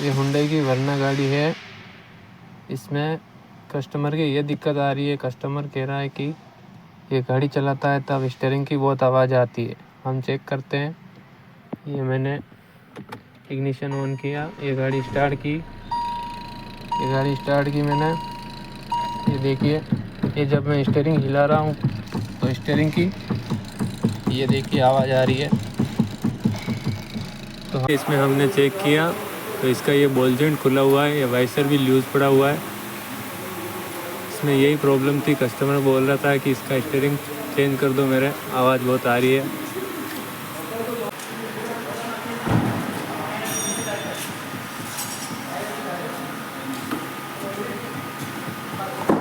ये हुंडई की वर्ना गाड़ी है। इसमें कस्टमर की ये दिक्कत आ रही है, कस्टमर कह रहा है कि ये गाड़ी चलाता है तब स्टीयरिंग की बहुत आवाज़ आती है। हम चेक करते हैं। ये मैंने इग्निशन ऑन किया, ये गाड़ी स्टार्ट की मैंने। ये देखिए, ये जब मैं स्टीयरिंग हिला रहा हूँ तो स्टीयरिंग की ये देखिए आवाज़ आ रही है। तो इसमें हमने चेक किया तो इसका ये बॉल जॉइंट खुला हुआ है, ये वाइसर भी लूज़ पड़ा हुआ है। इसमें यही प्रॉब्लम थी, कस्टमर बोल रहा था कि इसका स्टीयरिंग चेंज कर दो मेरे, आवाज़ बहुत आ रही है।